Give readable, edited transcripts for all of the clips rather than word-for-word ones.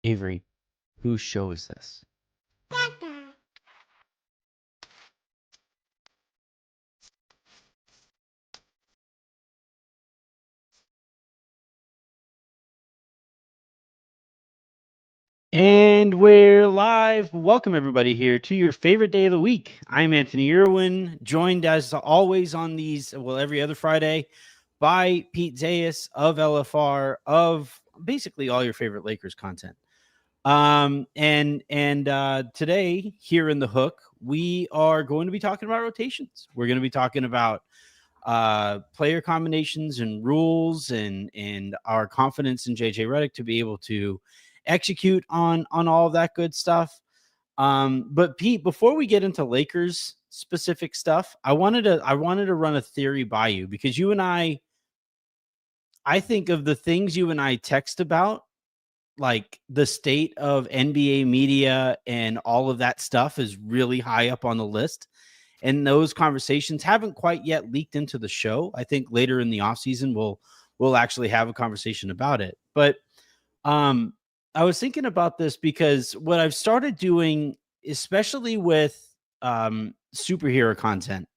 Avery, whose show is this? And we're live. Welcome, everybody, here to your favorite day of the week. I'm Anthony Irwin, joined as always on these, every other Friday, by Pete Zayas of LFR, of basically all your favorite Lakers content. Today, here in the Hook, we are going to be talking about rotations. We're going to be talking about player combinations and rules and our confidence in JJ Redick to be able to execute on all of that good stuff. But Pete, before we get into Lakers specific stuff, I wanted to run a theory by you, because you and I think of the things you and I text about, like the state of NBA media and all of that stuff is really high up on the list. And those conversations haven't quite yet leaked into the show. I think later in the offseason, we'll actually have a conversation about it. But I was thinking about this because what I've started doing, especially with superhero content,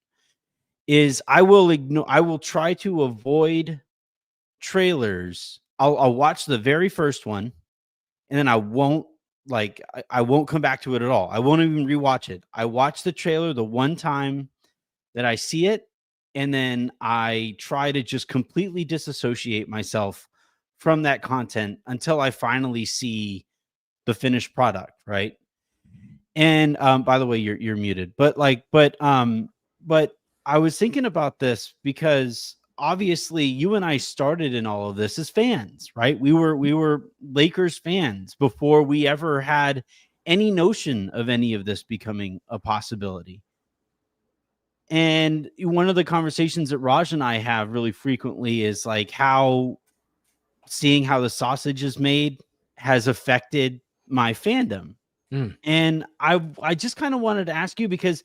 is I will try to avoid trailers. I'll watch the very first one, and then I won't come back to it at all. I won't even rewatch it. I watch the trailer the one time that I see it, and then I try to just completely disassociate myself from that content until I finally see the finished product, right? And by the way, you're muted. But I was thinking about this because obviously you and I started in all of this as fans, right? We were Lakers fans before we ever had any notion of any of this becoming a possibility. And one of the conversations that Raj and I have really frequently is like seeing how the sausage is made has affected my fandom. And I just kind of wanted to ask you, because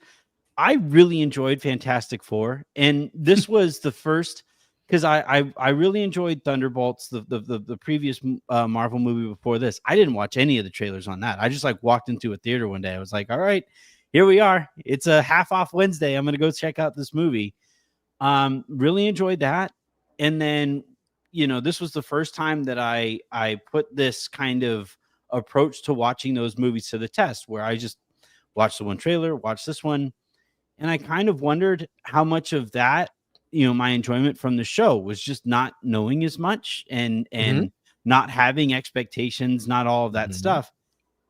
I really enjoyed Fantastic Four, and this was the first, because I really enjoyed Thunderbolts, the previous Marvel movie before this. I didn't watch any of the trailers on that. I just walked into a theater one day. I was like, all right, here we are. It's a half off Wednesday. I'm gonna go check out this movie. Really enjoyed that, and then this was the first time that I put this kind of approach to watching those movies to the test, where I just watched the one trailer, watched this one, and I kind of wondered how much of that, my enjoyment from the show was just not knowing as much and not having expectations, not all of that stuff.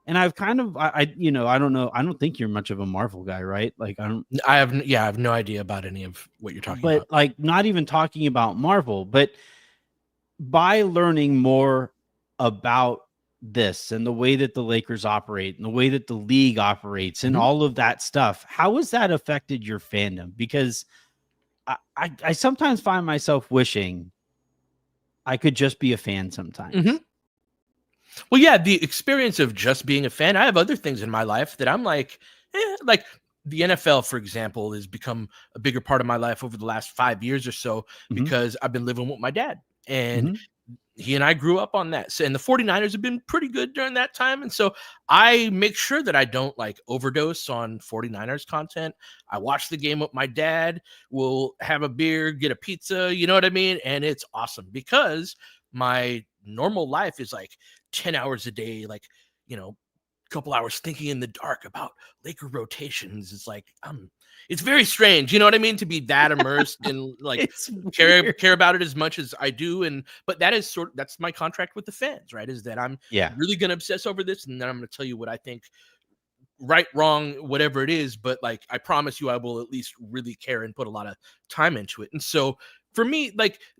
And I've kind of, I don't know. I don't think you're much of a Marvel guy, right? Like, I have no idea about any of what you're talking about. But like, not even talking about Marvel, but by learning more about this and the way that the Lakers operate and the way that the league operates and all of that stuff, how has that affected your fandom? Because I sometimes find myself wishing I could just be a fan sometimes. Well, yeah, the experience of just being a fan. I have other things in my life that I'm like the NFL, for example, has become a bigger part of my life over the last 5 years or so because I've been living with my dad, and he and I grew up on that. So, and the 49ers have been pretty good during that time. And so I make sure that I don't overdose on 49ers content. I watch the game with my dad. We'll have a beer, get a pizza, you know what I mean? And it's awesome because my normal life is 10 hours a day, couple hours thinking in the dark about Laker rotations. It's it's very strange, you know what I mean, to be that immersed and care about it as much as I do. But that is that's my contract with the fans, right? Is that I'm really gonna obsess over this, and then I'm gonna tell you what I think, right, wrong, whatever it is. But I promise you, I will at least really care and put a lot of time into it. And so for me,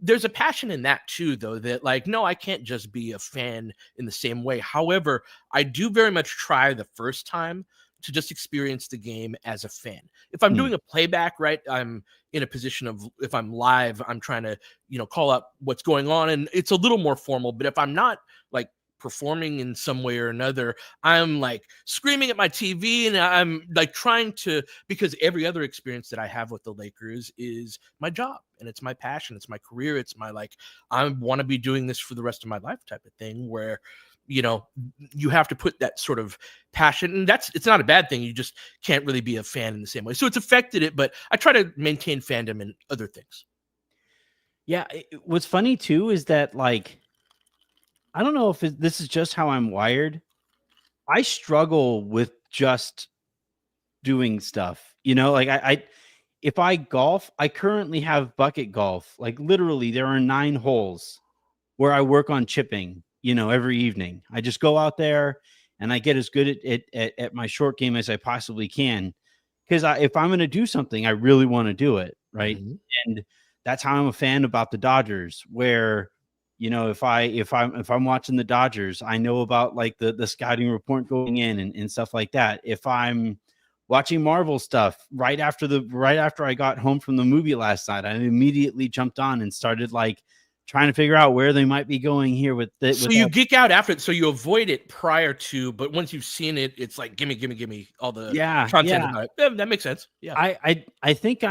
there's a passion in that too, though, that no, I can't just be a fan in the same way. However, I do very much try the first time to just experience the game as a fan. If I'm doing a playback, right, I'm in a position of, if I'm live, I'm trying to, call out what's going on, and it's a little more formal. But if I'm not performing in some way or another, I'm screaming at my TV, and I'm trying to, because every other experience that I have with the Lakers is my job, and it's my passion, it's my career, it's my I want to be doing this for the rest of my life type of thing, where you have to put that sort of passion, and it's not a bad thing. You just can't really be a fan in the same way. So it's affected it, but I try to maintain fandom in other things. Yeah. What's funny too is that, like, I don't know if this is just how I'm wired. I struggle with just doing stuff, like if I golf, I currently have bucket golf. Like, literally there are 9 holes where I work on chipping, every evening. I just go out there and I get as good at my short game as I possibly can. Because if I'm going to do something, I really want to do it, right? Mm-hmm. And that's how I'm a fan about the Dodgers, where if I'm watching the Dodgers, I know about, like, the scouting report going in and stuff like that. If I'm watching Marvel stuff, right after I got home from the movie last night, I immediately jumped on and started, like, trying to figure out where they might be going here with it. So you geek out after it, so you avoid it prior to, but once you've seen it, it's like, gimme all the content about it. Yeah, that makes sense. Yeah. I think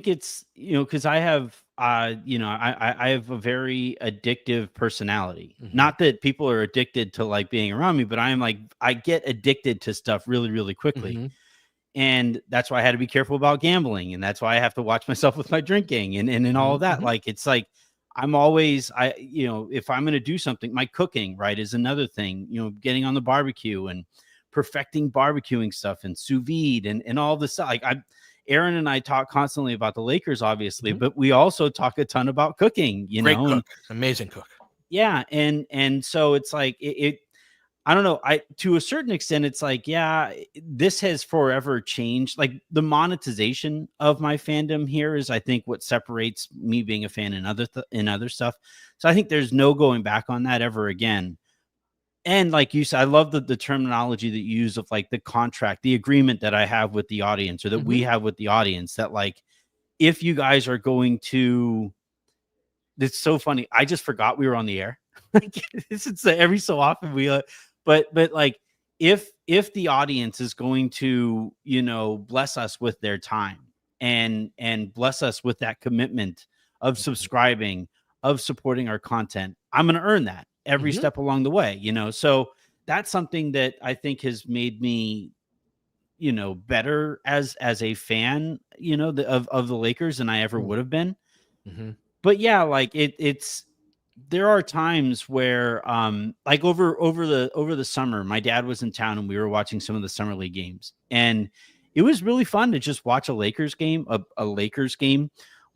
it's, because I have I have a very addictive personality. Mm-hmm. Not that people are addicted to, like, being around me, but I am, like, I get addicted to stuff really, really quickly. Mm-hmm. And that's why I had to be careful about gambling, and that's why I have to watch myself with my drinking and all of that. Mm-hmm. Like, it's like, I'm always, if I'm going to do something, my cooking, right, is another thing, getting on the barbecue and perfecting barbecuing stuff and sous vide and all this stuff. Like, Aaron and I talk constantly about the Lakers, obviously, Mm-hmm. but we also talk a ton about cooking, Great cook. Amazing cook. Yeah. And so it's like, I don't know. To a certain extent, it's like, yeah, this has forever changed. Like, the monetization of my fandom here is, I think, what separates me being a fan in other stuff. So I think there's no going back on that ever again. And like you said, I love the terminology that you use of, like, the contract, the agreement that I have with the audience, or that we have with the audience, that, like, if you guys are going to, it's so funny. I just forgot we were on the air. Like, it's every so often but like, if the audience is going to, bless us with their time and bless us with that commitment of subscribing, of supporting our content, I'm going to earn that every step along the way, so that's something that I think has made me, better as a fan, of the Lakers than I ever would have been. Mm-hmm. But yeah, like, it's, there are times where, like, over the summer, my dad was in town and we were watching some of the summer league games, and it was really fun to just watch a Lakers game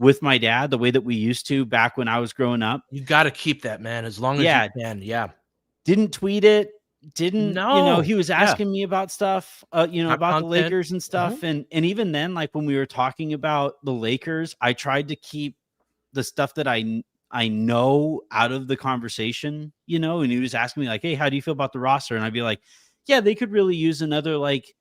with my dad, the way that we used to back when I was growing up. You got to keep that, man, as long as you can. Yeah. Didn't tweet it. No. He was asking me about stuff, about content. the Lakers and stuff. Mm-hmm. And even then, like, when we were talking about the Lakers, I tried to keep the stuff that I know out of the conversation, and he was asking me, like, hey, how do you feel about the roster? And I'd be like, yeah, they could really use another, like,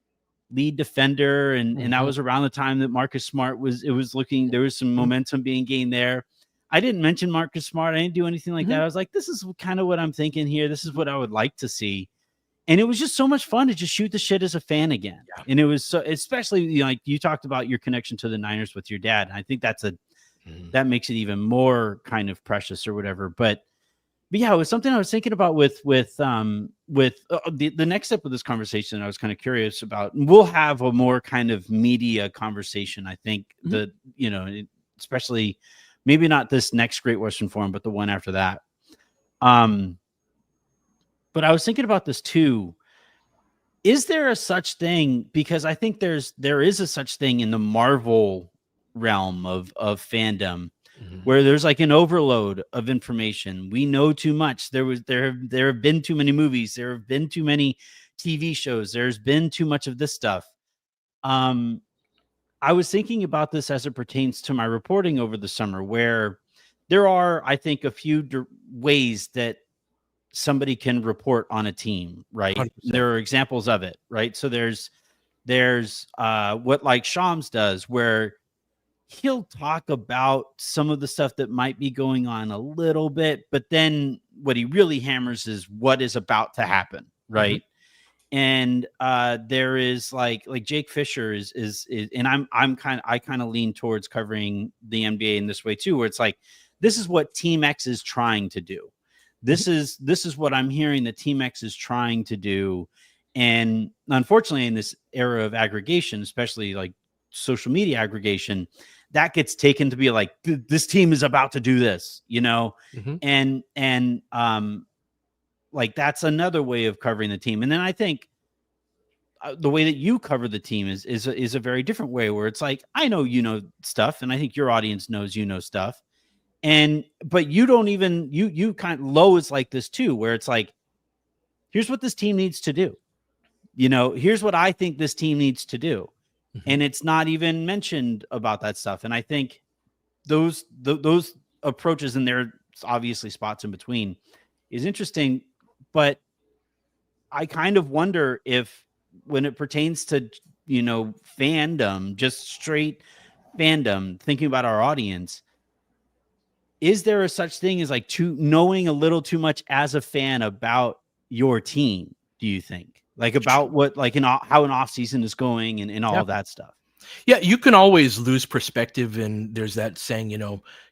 lead defender. And that was around the time that Marcus Smart there was some momentum being gained there. I didn't mention Marcus Smart. I didn't do anything like that. I was like, this is kind of what I'm thinking here. This is what I would like to see. And it was just so much fun to just shoot the shit as a fan again. Yeah. And it was so, especially, like, you talked about your connection to the Niners with your dad. And I think that makes it even more kind of precious or whatever. But yeah, it was something I was thinking about with the next step of this conversation. I was kind of curious about. We'll have a more kind of media conversation, I think, especially maybe not this next Great Western Forum, but the one after that. But I was thinking about this too. Is there a such thing? Because I think there is a such thing in the Marvel realm of fandom, where there's, like, an overload of information. We know too much. There have been too many movies. There have been too many TV shows. There's been too much of this stuff. I was thinking about this as it pertains to my reporting over the summer, where there are, I think, a few ways that somebody can report on a team, right? 100%. There are examples of it, right? So there's what, like, Shams does, where he'll talk about some of the stuff that might be going on a little bit, but then what he really hammers is what is about to happen, right? And there is like Jake Fisher is and I kind of lean towards covering the NBA in this way too, where it's like, this is what Team X is trying to do. This is what I'm hearing that Team X is trying to do. And unfortunately, in this era of aggregation, especially like social media aggregation, that gets taken to be like, this team is about to do this, Mhm. and like that's another way of covering the team. And then I think the way that you cover the team is a very different way, where it's like, I know stuff, and I think your audience knows stuff, but you don't even you kind of low is like this too, where it's like, here's what this team needs to do. Here's what I think this team needs to do. Mhm. And it's not even mentioned about that stuff. And I think those approaches, and there's obviously spots in between, is interesting. But I kind of wonder if, when it pertains to, fandom, just straight fandom, thinking about our audience, is there a such thing as like knowing a little too much as a fan about your team? Do you think, like, about what, like, how an off season is going, and all Yeah. of that stuff? Yeah, you can always lose perspective, and there's that saying,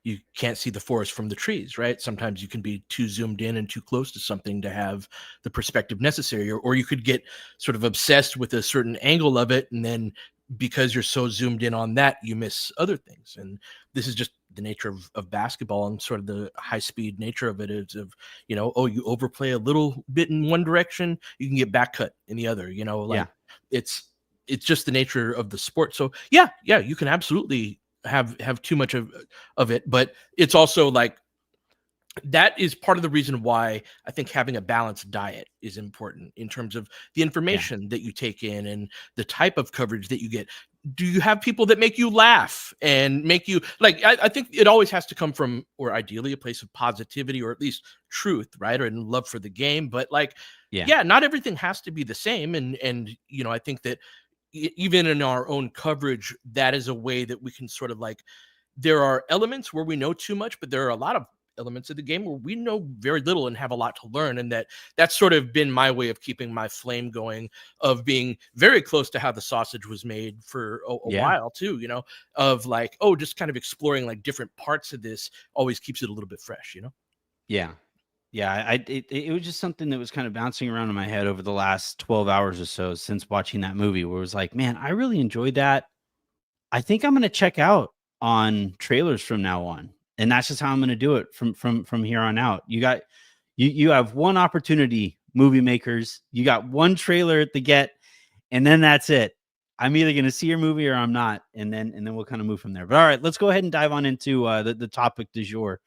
you can't see the forest from the trees, right? Sometimes you can be too zoomed in and too close to something to have the perspective necessary, or you could get sort of obsessed with a certain angle of it, and then because you're so zoomed in on that, you miss other things. And this is just the nature of basketball, and sort of the high speed nature of it is of, you overplay a little bit in one direction, you can get back cut in the other, like it's just the nature of the sport. So yeah, you can absolutely have too much of it, but it's also like, that is part of the reason why I think having a balanced diet is important in terms of the information that you take in and the type of coverage that you get. Do you have people that make you laugh and make you like, I think it always has to come from, or ideally, a place of positivity, or at least truth, right? Or in love for the game. But like, yeah, not everything has to be the same. And I think that even in our own coverage, that is a way that we can sort of like, there are elements where we know too much, but there are a lot of elements of the game where we know very little and have a lot to learn. And that's sort of been my way of keeping my flame going, of being very close to how the sausage was made for a while too, of like, just kind of exploring like different parts of this always keeps it a little bit fresh. It was just something that was kind of bouncing around in my head over the last 12 hours or so since watching that movie, where it was like, man, I really enjoyed that. I think I'm going to check out on trailers from now on. And that's just how I'm going to do it from here on out. You have one opportunity, movie makers. You got one trailer to get, and then that's it. I'm either going to see your movie or I'm not. And then we'll kind of move from there. But all right, let's go ahead and dive on into the topic du jour.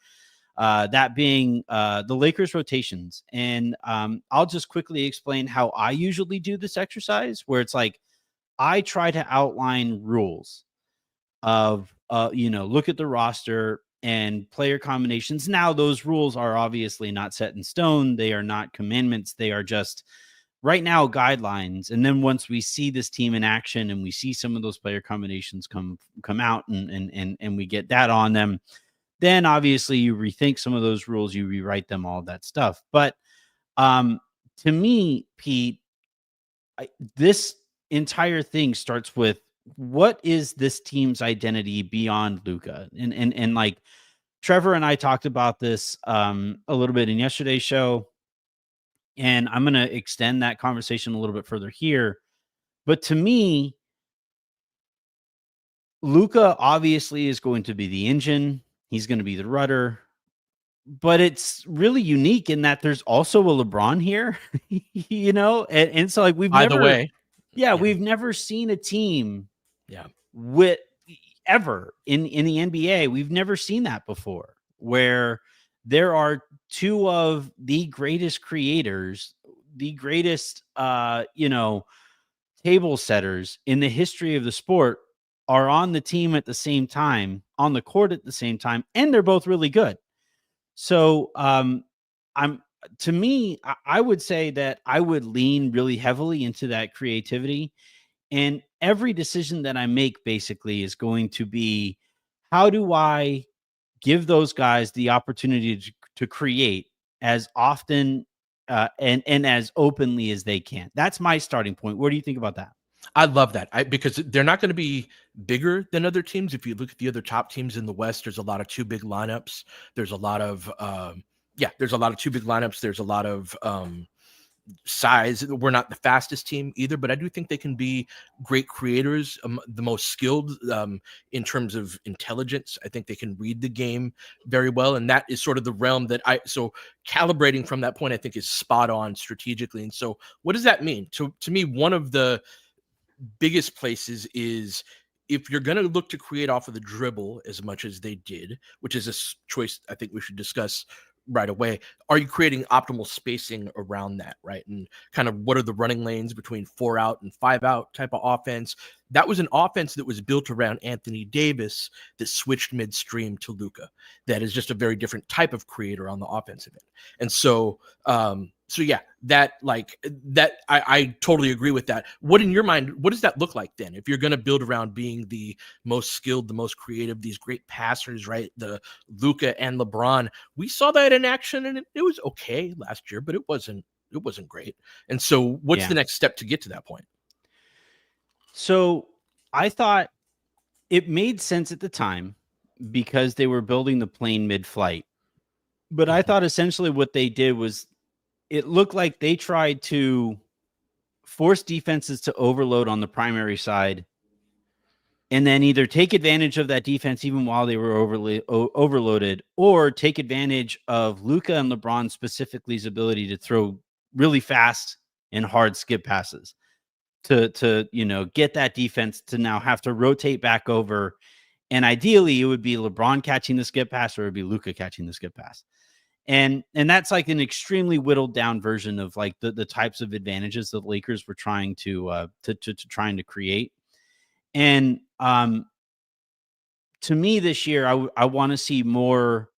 That being the Lakers rotations. And I'll just quickly explain how I usually do this exercise, where it's like, I try to outline rules of, look at the roster and player combinations. Now, those rules are obviously not set in stone. They are not commandments. They are just right now guidelines. And then once we see this team in action and we see some of those player combinations come out and we get that on them, then obviously you rethink some of those rules, you rewrite them, all that stuff. But to me, Pete, this entire thing starts with, what is this team's identity beyond Luca? And like, Trevor and I talked about this a little bit in yesterday's show, and I'm going to extend that conversation a little bit further here. But to me, Luca obviously is going to be the engine. He's going to be the rudder. But it's really unique in that there's also a LeBron here, and so like we've never seen a team with ever in the NBA. We've never seen that before, where there are two of the greatest creators, the greatest table setters in the history of the sport are on the team at the same time, on the court at the same time, and they're both really good. So to me, I would say that I would lean really heavily into that creativity. And every decision that I make basically is going to be, how do I give those guys the opportunity to create as often and as openly as they can? That's my starting point. What do you think about that? I love that, because they're not going to be bigger than other teams. If you look at the other top teams in the West, there's a lot of two big lineups. There's a lot of Yeah, there's a lot of 2 big lineups. There's a lot of size. We're not the fastest team either, but I do think they can be great creators, the most skilled in terms of intelligence. I think they can read the game very well, and that is sort of the realm that so calibrating from that point, I think, is spot on strategically. And so what does that mean? To me, one of the biggest places is, if you're going to look to create off of the dribble as much as they did, which is a choice I think we should discuss right away, are you creating optimal spacing around that, right? And kind of what are the running lanes between 4 out and 5 out type of offense? That was an offense that was built around Anthony Davis that switched midstream to Luca. That is just a very different type of creator on the offensive end. And so yeah, I totally agree with that. What, in your mind, what does that look like then? If you're going to build around being the most skilled, the most creative, these great passers, right? The Luca and LeBron, we saw that in action, and it was okay last year, but it wasn't great. And so what's the next step to get to that point? So I thought it made sense at the time because they were building the plane mid-flight. But I thought essentially what they did was, it looked like they tried to force defenses to overload on the primary side, and then either take advantage of that defense even while they were overloaded, or take advantage of Luca and LeBron specifically's ability to throw really fast and hard skip passes to get that defense to now have to rotate back over. And ideally it would be LeBron catching the skip pass, or it would be Luca catching the skip pass. And that's like an extremely whittled down version of like the types of advantages that Lakers were trying to create. And to me this year, I want to see more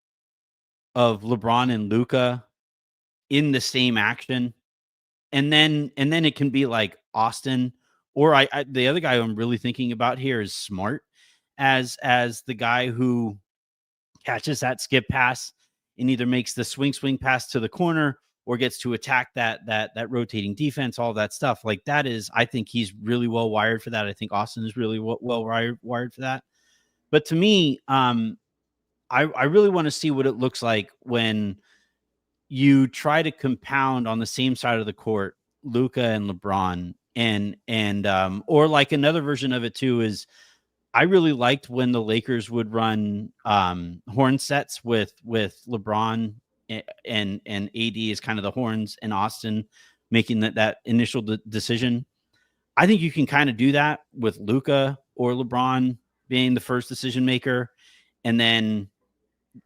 of LeBron and Luca in the same action. And then it can be like Austin, or the other guy I'm really thinking about here is Smart as the guy who catches that skip pass and either makes the swing pass to the corner or gets to attack that rotating defense, all that stuff. Like that is, I think he's really well wired for that. I think Austin is really well wired for that. But to me, I really want to see what it looks like when you try to compound on the same side of the court, Luca and LeBron, and or like another version of it too is, I really liked when the Lakers would run horn sets with LeBron and AD as kind of the horns, and Austin making that initial decision. I think you can kind of do that with Luca or LeBron being the first decision maker, and then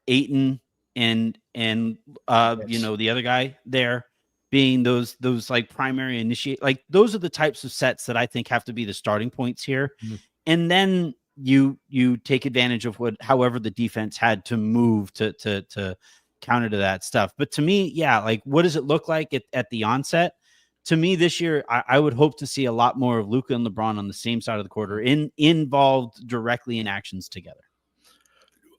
Ayton and yes, the other guy there being those like primary initiate. Like those are the types of sets that I think have to be the starting points here. Mm-hmm. And then you take advantage of however the defense had to move to counter to that stuff. But to me, yeah, like what does it look like at the onset? To me this year, I would hope to see a lot more of Luca and LeBron on the same side of the court, involved directly in actions together.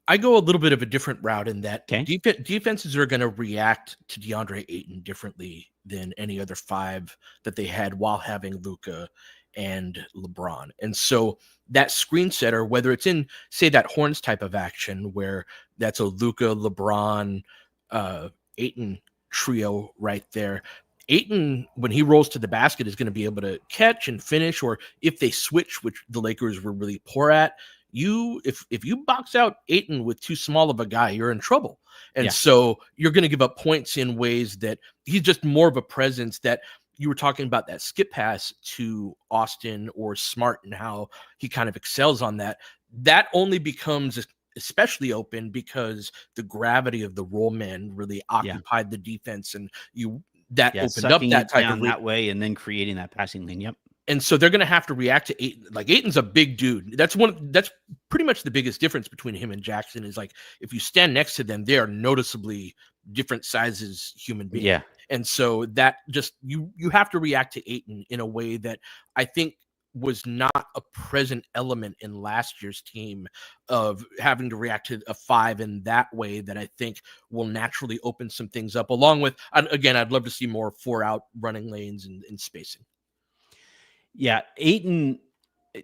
I go a little bit of a different route in that defenses are going to react to DeAndre Ayton differently than any other 5 that they had while having Luca and LeBron. And so that screen setter, whether it's in, say, that horns type of action where that's a Luca, LeBron, Ayton trio right there, Ayton, when he rolls to the basket, is going to be able to catch and finish, or if they switch, which the Lakers were really poor at, if you box out Ayton with too small of a guy, you're in trouble. And so you're going to give up points in ways that he's just more of a presence. That you were talking about that skip pass to Austin or Smart and how he kind of excels on that. That only becomes especially open because the gravity of the roll man really occupied the defense, and opened up that type of that way, and then creating that passing lane. Yep. And so they're going to have to react to Ayton. Like Ayton's a big dude. That's pretty much the biggest difference between him and Jackson is, like, if you stand next to them, they are noticeably different sizes human beings. Yeah. And so that just, you have to react to Ayton in a way that I think was not a present element in last year's team, of having to react to a 5 in that way, that I think will naturally open some things up, along with, again, I'd love to see more 4 out running lanes and spacing. Yeah, Ayton,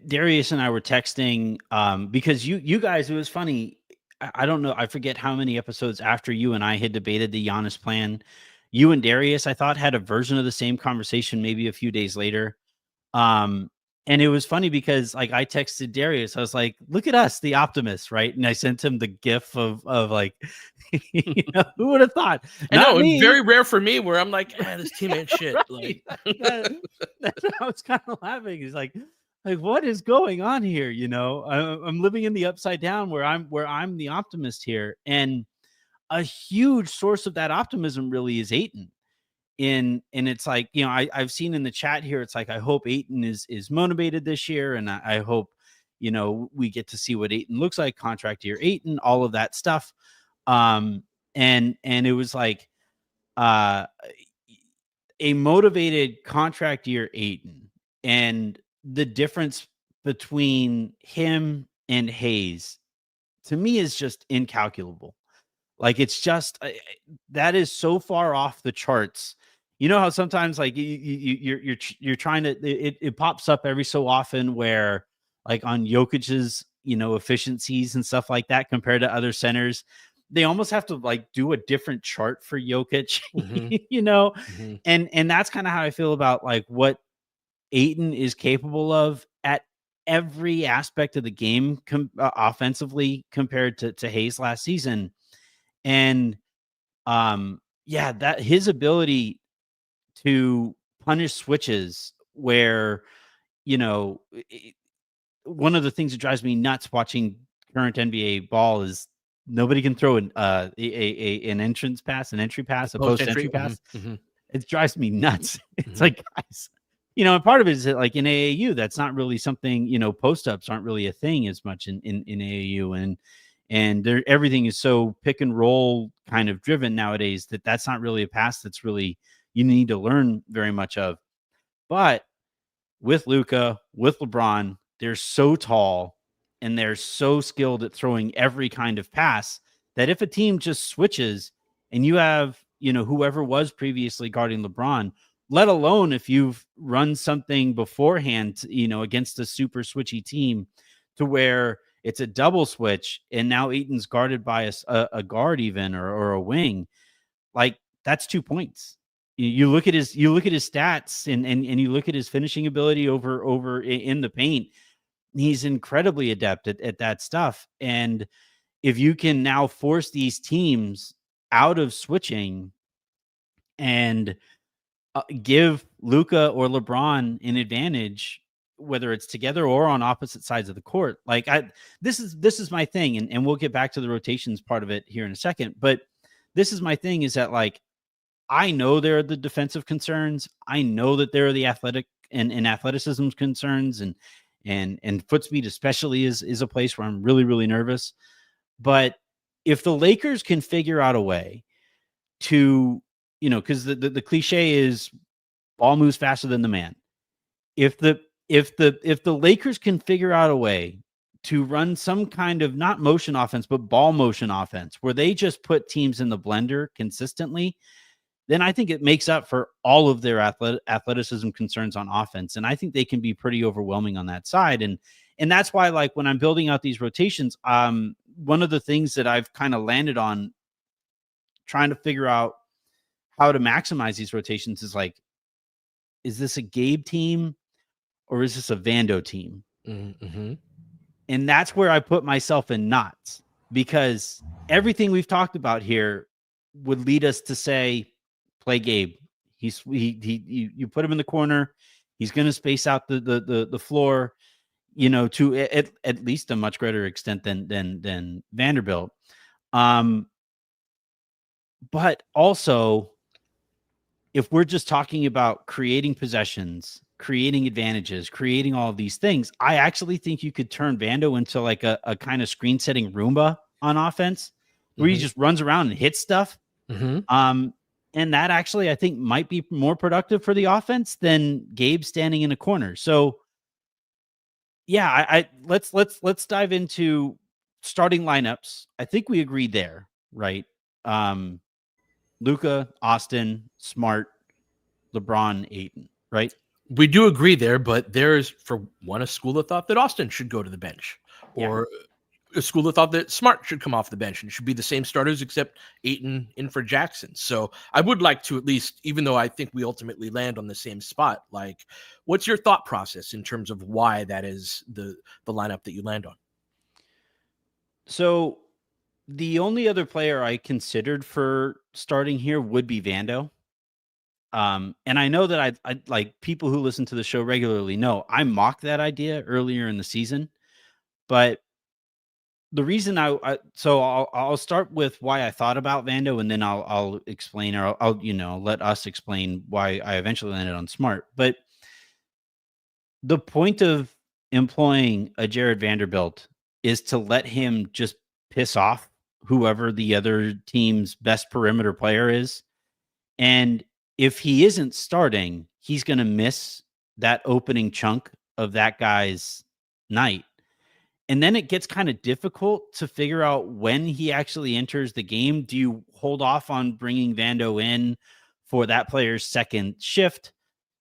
Darius and I were texting because you guys, it was funny. I don't know. I forget how many episodes after you and I had debated the Giannis plan. You and Darius, I thought, had a version of the same conversation maybe a few days later. And it was funny because like I texted Darius, I was like, "Look at us, the optimists," right? And I sent him the GIF of like, who would have thought? I know, Not me. very rare for me where I'm like, this team ain't shit. Right. Like, That's I was kind of laughing. He's like what is going on here? I'm living in the upside down where I'm the optimist here, and a huge source of that optimism really is Ayton. And it's like, I've seen in the chat here, it's like, I hope Ayton is motivated this year. And I hope, we get to see what Ayton looks like, contract year Ayton, all of that stuff. And it was like, a motivated contract year Ayton, and the difference between him and Hayes to me is just incalculable. Like, it's just that is so far off the charts. You know how sometimes like you're trying to it pops up every so often where like on Jokic's efficiencies and stuff like that compared to other centers, they almost have to like do a different chart for Jokic, and that's kind of how I feel about like what Ayton is capable of at every aspect of the game offensively compared to Hayes last season. And that his ability to punish switches where, one of the things that drives me nuts watching current NBA ball is nobody can throw an entry pass, a post entry pass. It drives me nuts. It's like, guys, and part of it is that like in AAU, that's not really something, post ups aren't really a thing as much in AAU, and everything is so pick and roll kind of driven nowadays that's not really a pass that's really you need to learn very much of. But with Luca, with LeBron, they're so tall and they're so skilled at throwing every kind of pass that if a team just switches and you have, whoever was previously guarding LeBron, let alone if you've run something beforehand, against a super switchy team to where it's a double switch and now Ayton's guarded by a guard even or a wing, like that's 2 points. You look at his stats and you look at his finishing ability over in the paint. He's incredibly adept at that stuff. And if you can now force these teams out of switching and give Luca or LeBron an advantage, whether it's together or on opposite sides of the court, like this is my thing. And we'll get back to the rotations part of it here in a second. But this is my thing is that like, I know there are the defensive concerns. I know that there are the athletic and athleticism concerns and foot speed especially is a place where I'm really, really nervous. But if the Lakers can figure out a way to, because the cliche is ball moves faster than the man. If the Lakers can figure out a way to run some kind of not motion offense, but ball motion offense where they just put teams in the blender consistently, then I think it makes up for all of their athleticism concerns on offense. And I think they can be pretty overwhelming on that side. And that's why, like, when I'm building out these rotations, one of the things that I've kind of landed on trying to figure out how to maximize these rotations is like, is this a Gabe team or is this a Vando team? Mm-hmm. And that's where I put myself in knots, because everything we've talked about here would lead us to say, play Gabe. You put him in the corner. He's going to space out the floor, to at least a much greater extent than Vanderbilt. But also, if we're just talking about creating possessions, creating advantages, creating all of these things, I actually think you could turn Vando into like a kind of screen setting Roomba on offense, where he just runs around and hits stuff. And that actually, I think, might be more productive for the offense than Gabe standing in a corner. So, yeah, let's dive into starting lineups. I think we agreed there, right? Luca, Austin, Smart, LeBron, Ayton, right? We do agree there, but there's, for one, a school of thought that Austin should go to the bench, or a school that thought that Smart should come off the bench and it should be the same starters except Ayton in for Jackson. So I would like to at least, even though I think we ultimately land on the same spot, like, what's your thought process in terms of why that is the lineup that you land on? So the only other player I considered for starting here would be Vando. And I know that I like people who listen to the show regularly know I mocked that idea earlier in the season, but the reason I'll start with why I thought about Vando, and then I'll explain, or I'll let us explain why I eventually landed on Smart. But the point of employing a Jarred Vanderbilt is to let him just piss off whoever the other team's best perimeter player is. And if he isn't starting, he's going to miss that opening chunk of that guy's night. And then it gets kind of difficult to figure out when he actually enters the game. Do you hold off on bringing Vando in for that player's second shift?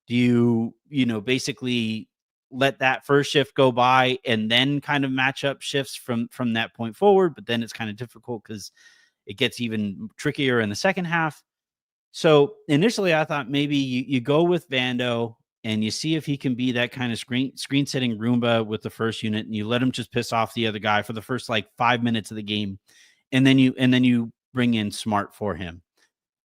Do you basically let that first shift go by and then kind of match up shifts from that point forward? But then it's kind of difficult because it gets even trickier in the second half. So initially I thought maybe you go with Vando and you see if he can be that kind of screen setting Roomba with the first unit, and you let him just piss off the other guy for the first like 5 minutes of the game. And then you bring in Smart for him.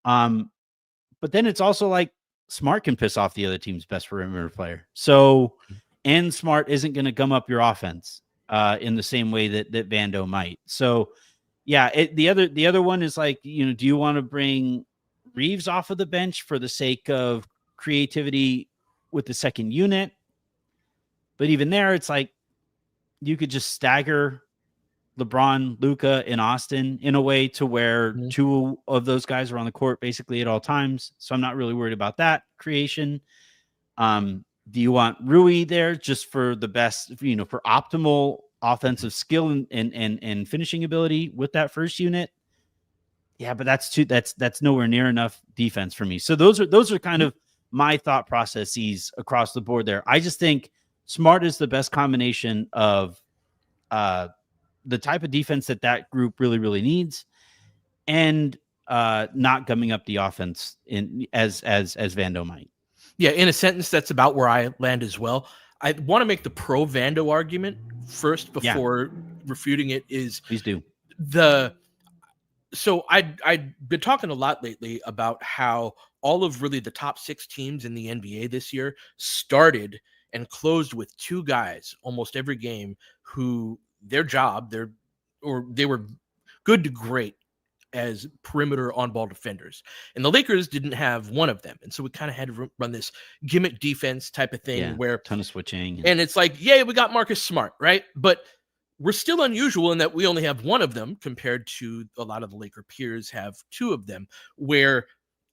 But then it's also like Smart can piss off the other team's best perimeter player. So, and Smart isn't going to gum up your offense in the same way that Vando might. So yeah, the other one is like, do you want to bring Reaves off of the bench for the sake of creativity with the second unit? But even there, it's like you could just stagger LeBron, Luca, and Austin in a way to where two of those guys are on the court basically at all times. So I'm not really worried about that creation. Do you want Rui there just for the best, for optimal offensive skill and finishing ability with that first unit? Yeah, but that's nowhere near enough defense for me. So those are kind of my thought processes across the board there. I just think Smart is the best combination of the type of defense that group really, really needs, and not gumming up the offense as Vando might. Yeah, in a sentence, that's about where I land as well. I want to make the pro Vando argument first before refuting it. Please do. So I've been talking a lot lately about how all of really the top 6 teams in the NBA this year started and closed with 2 guys almost every game who their job, they were good to great as perimeter on-ball defenders. And the Lakers didn't have one of them. And so we kind of had to run this gimmick defense type of thing where ton of switching. And it's like, yeah, we got Marcus Smart, right? But we're still unusual in that we only have one of them compared to a lot of the Laker peers have 2 of them, where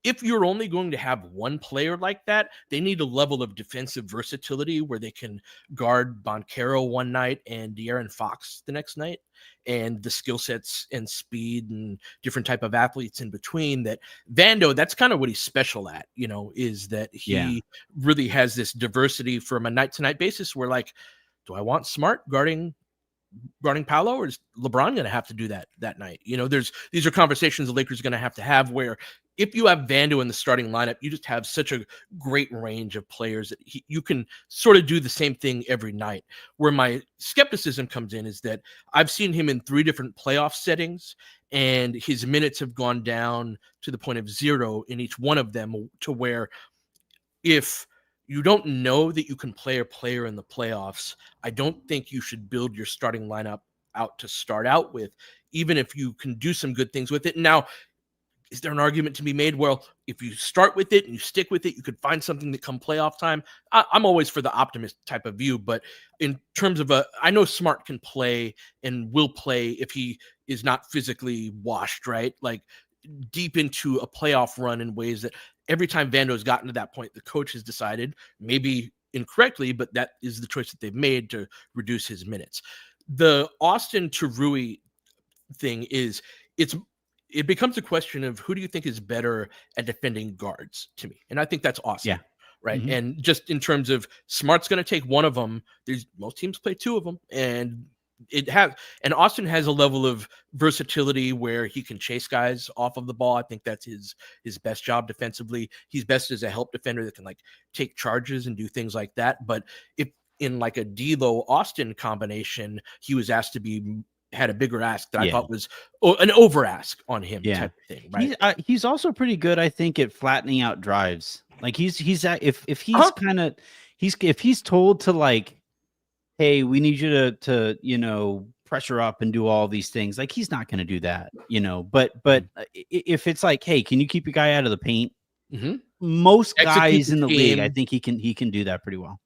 if you're only going to have one player like that, they need a level of defensive versatility where they can guard Banchero one night and De'Aaron Fox the next night, and the skill sets and speed and different type of athletes in between. That Vando, that's kind of what he's special at, is that he really has this diversity from a night-to-night basis where, like, do I want Smart guarding Paolo, or is LeBron going to have to do that night? These are conversations the Lakers are going to have where if you have Vando in the starting lineup, you just have such a great range of players that you can sort of do the same thing every night. Where my skepticism comes in is that I've seen him in 3 different playoff settings, and his minutes have gone down to the point of 0 in each one of them, to where if you don't know that you can play a player in the playoffs, I don't think you should build your starting lineup out to start out with, even if you can do some good things with it. Now, is there an argument to be made? Well, if you start with it and you stick with it, you could find something that come playoff time. I'm always for the optimist type of view, but in terms of I know Smart can play and will play if he is not physically washed, right? Like deep into a playoff run in ways that every time Vando's gotten to that point, the coach has decided, maybe incorrectly, but that is the choice that they've made to reduce his minutes. The Austin to Rui thing it becomes a question of who do you think is better at defending guards to me. And I think that's awesome. Yeah. Right. Mm-hmm. And just in terms of Smart's going to take one of them, most teams play 2 of them. And it has, and Austin has a level of versatility where he can chase guys off of the ball. I think that's his best job defensively. He's best as a help defender that can like take charges and do things like that. But if in like a D'Lo Austin combination, he was asked to be had a bigger ask that I thought was an over ask on him type of thing. Right. He's also pretty good, I think, at flattening out drives. Like he's at, if he's if he's told to like, hey, we need you to pressure up and do all these things, like he's not going to do that, but if it's like, hey, can you keep your guy out of the paint? Most guys in the league, I think he can do that pretty well.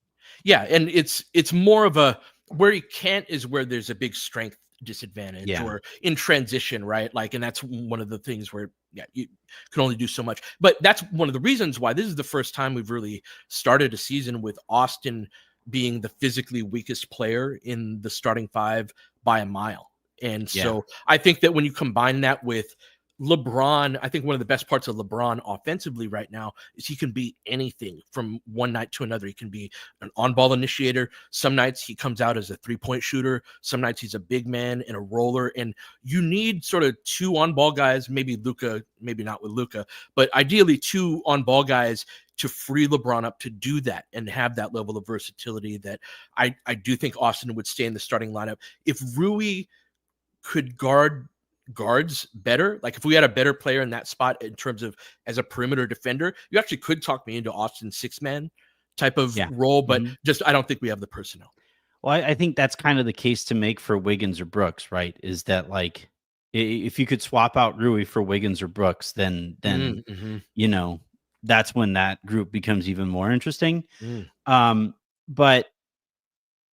Yeah, and it's more of a where he can't is where there's a big strength disadvantage or in transition, right? Like, and that's one of the things where you can only do so much. But that's one of the reasons why this is the first time we've really started a season with Austin being the physically weakest player in the starting five by a mile. And so I think that when you combine that with LeBron, I think one of the best parts of LeBron offensively right now is he can be anything from one night to another. He can be an on-ball initiator. Some nights he comes out as a three-point shooter. Some nights he's a big man and a roller. And you need sort of two on-ball guys, maybe Luca, maybe not with Luca, but ideally two on-ball guys to free LeBron up to do that and have that level of versatility that I do think Austin would stay in the starting lineup. If Rui could guards better, like if we had a better player in that spot in terms of as a perimeter defender, you actually could talk me into Austin's 6-man type of role, but just I don't think we have the personnel. Well, I think that's kind of the case to make for Wiggins or Brooks, right? Is that like if you could swap out Rui for Wiggins or Brooks, then that's when that group becomes even more interesting. But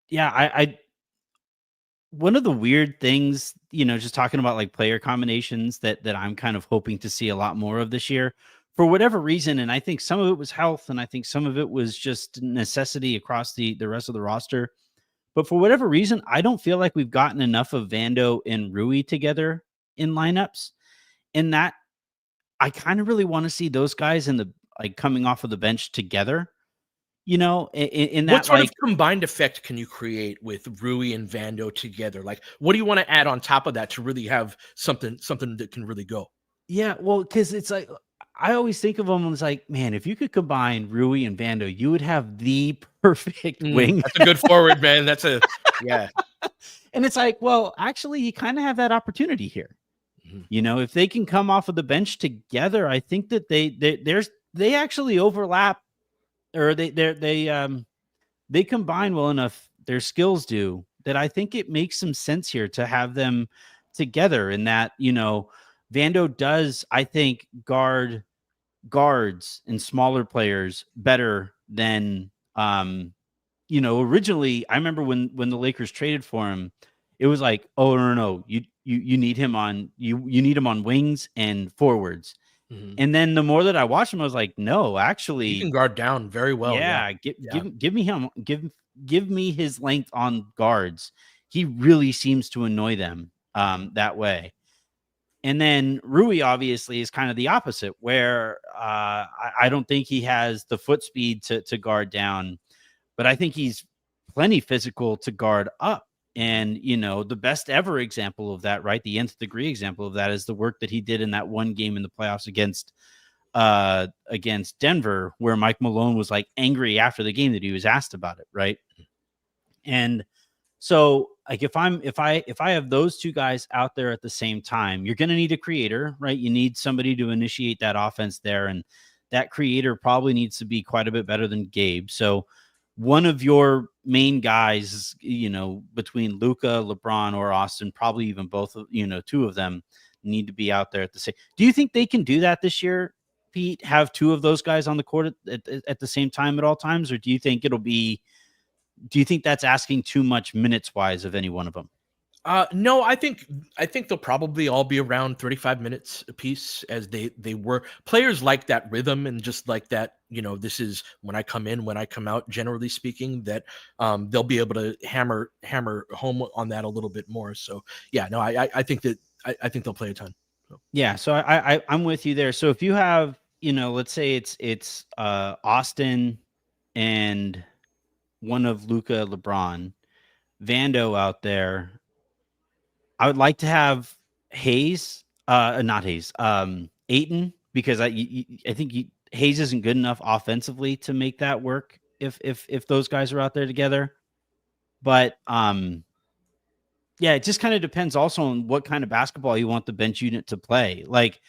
yeah, I one of the weird things, just talking about like player combinations that I'm kind of hoping to see a lot more of this year for whatever reason. And I think some of it was health, and I think some of it was just necessity across the rest of the roster. But for whatever reason, I don't feel like we've gotten enough of Vando and Rui together in lineups. And that I kind of really want to see those guys in the like coming off of the bench together. In that, what sort of combined effect can you create with Rui and Vando together? Like, what do you want to add on top of that to really have something that can really go? Yeah, well, because it's like I always think of them as like, man, if you could combine Rui and Vando, you would have the perfect wing. That's a good forward, man. That's And it's like, well, actually, you kind of have that opportunity here. If they can come off of the bench together, I think that they actually overlap. Or they combine well enough, their skills do, that I think it makes some sense here to have them together. In that, Vando does, I think, guards and smaller players better than originally. I remember when the Lakers traded for him, it was like, oh no, you need him on you need him on wings and forwards. And then the more that I watched him, I was like, no, actually, he can guard down very well. Yeah, give me him. Give me his length on guards. He really seems to annoy them that way. And then Rui obviously is kind of the opposite, where I don't think he has the foot speed to guard down, but I think he's plenty physical to guard up. And, the best ever example of that, right? The nth degree example of that is the work that he did in that one game in the playoffs against Denver, where Mike Malone was like angry after the game that he was asked about it. Right. And so like, if I have those two guys out there at the same time, you're going to need a creator, right? You need somebody to initiate that offense there. And that creator probably needs to be quite a bit better than Gabe. So one of your main guys, between Luca, LeBron, or Austin, probably even both, two of them need to be out there at the same. Do you think they can do that this year, Pete? Have two of those guys on the court at the same time at all times? Or do you think that's asking too much minutes wise of any one of them? No, I think they'll probably all be around 35 minutes a piece, as they were. Players like that rhythm and just like that, this is when I come in, when I come out, generally speaking, that they'll be able to hammer home on that a little bit more. So yeah, no, I think that I think they'll play a ton. So. Yeah, so I'm with you there. So if you have, let's say it's Austin and one of Luca, LeBron, Vando out there, I would like to have not Hayes, Ayton, because I think Hayes isn't good enough offensively to make that work if those guys are out there together. But yeah, it just kind of depends also on what kind of basketball you want the bench unit to play. Like,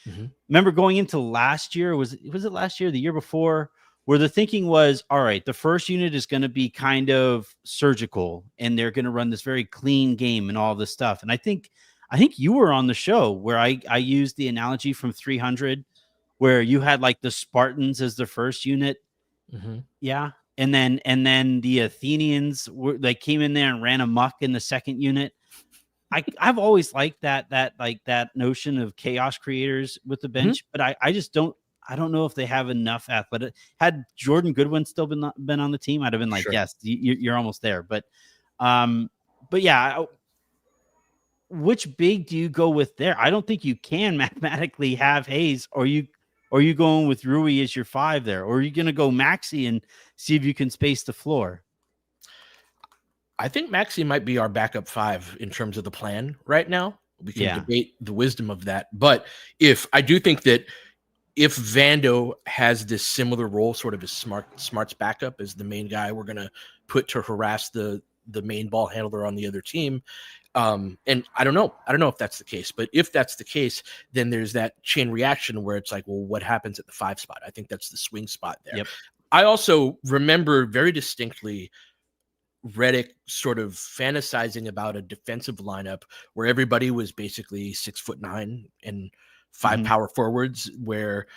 remember going into last year, was it last year, the year before, where the thinking was, all right, the first unit is going to be kind of surgical and they're going to run this very clean game and all this stuff. And I think you were on the show where I used the analogy from 300 where you had like the Spartans as the first unit. Yeah. And then the Athenians came in there and ran amok in the second unit. I've always liked that notion of chaos creators with the bench, but I just don't know if they have enough athletic. Had Jordan Goodwin still been on the team, I'd have been like, yes, you're almost there. But yeah, which big do you go with there? I don't think you can mathematically have Hayes, or you going with Rui as your 5 there, or are you going to go Maxey and see if you can space the floor? I think Maxey might be our backup 5 in terms of the plan right now. We can debate the wisdom of that. But I do think that if Vando has this similar role, sort of as Smart's backup as the main guy we're going to put to harass the main ball handler on the other team. And I don't know if that's the case, but if that's the case, then there's that chain reaction where it's like, well, what happens at the 5 spot? I think that's the swing spot there. Yep. I also remember very distinctly Redick sort of fantasizing about a defensive lineup where everybody was basically 6'9" and 5 power forwards, where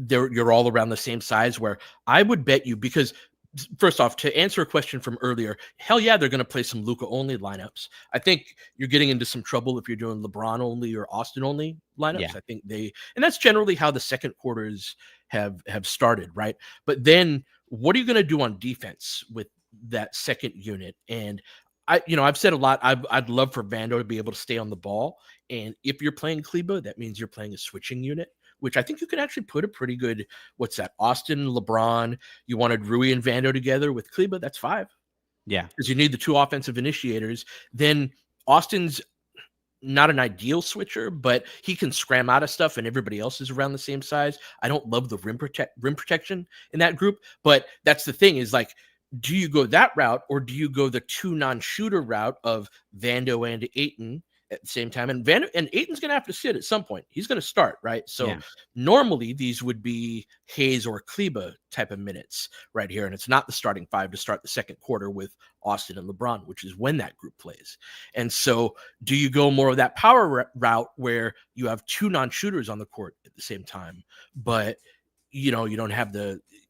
you're all around the same size, where I would bet you, because first off, to answer a question from earlier, hell yeah, they're going to play some Luca only lineups. I think you're getting into some trouble if you're doing LeBron only or Austin only lineups. Yeah. I think and that's generally how the second quarters have started, right? But then what are you going to do on defense with that second unit? And I've said a lot, I'd love for Vando to be able to stay on the ball. And if you're playing Kleba, that means you're playing a switching unit, which I think you can actually put a pretty good, what's that? Austin, LeBron, you wanted Rui and Vando together with Kleba, that's 5. Yeah. Because you need the 2 offensive initiators. Then Austin's not an ideal switcher, but he can scram out of stuff and everybody else is around the same size. I don't love the rim protection in that group, but that's the thing, is like, do you go that route, or do you go the 2 non-shooter route of Vando and Ayton at the same time? And Ayton's going to have to sit at some point. He's going to start, right? So normally these would be Hayes or Kleba type of minutes right here. And it's not the starting 5 to start the second quarter with Austin and LeBron, which is when that group plays. And so do you go more of that power route where you have 2 non-shooters on the court at the same time, but you don't have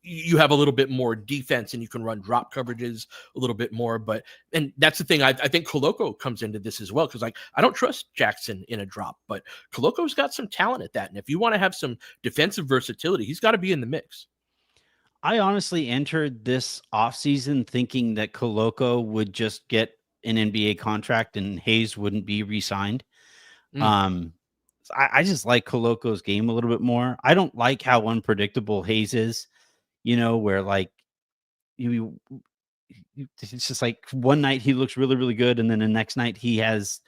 you have a little bit more defense and you can run drop coverages a little bit more. And that's the thing. I think Koloko comes into this as well, because I don't trust Jackson in a drop, but Koloko's got some talent at that. And if you want to have some defensive versatility, he's got to be in the mix. I honestly entered this offseason thinking that Koloko would just get an NBA contract and Hayes wouldn't be re-signed. I just like Koloko's game a little bit more. I don't like how unpredictable Hayes is, where like it's just like one night he looks really, really good. And then the next night he has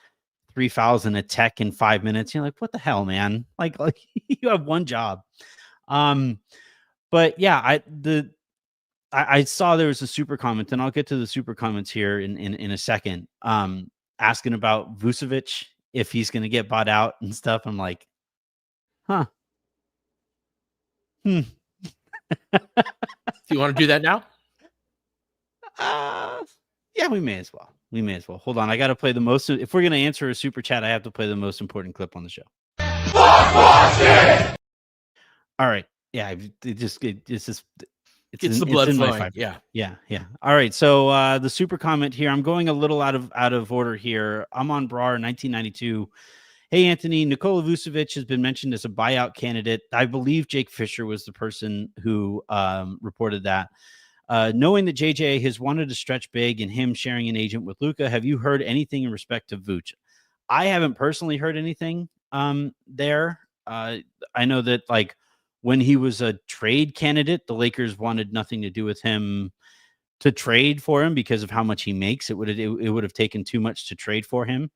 3 fouls and a tech in 5 minutes. You're like, what the hell, man? Like you have one job. But yeah, I saw there was a super comment, and I'll get to the super comments here in a second. Asking about Vucevic, if he's going to get bought out and stuff. I'm like, huh. Do you want to do that now? Yeah, we may as well. Hold on. I got to play the most. If we're going to answer a super chat, I have to play the most important clip on the show. All right. Yeah. It's the blood flowing. Yeah. All right. So the super comment here, I'm going a little out of order here. I'm on Brar 1992. Hey, Anthony, Nikola Vucevic has been mentioned as a buyout candidate. I believe Jake Fisher was the person who reported that. Knowing that JJ has wanted to stretch big and him sharing an agent with Luca, have you heard anything in respect to Vooch? I haven't personally heard anything there. I know that when he was a trade candidate, the Lakers wanted nothing to do with him to trade for him because of how much he makes. It would have taken too much to trade for him.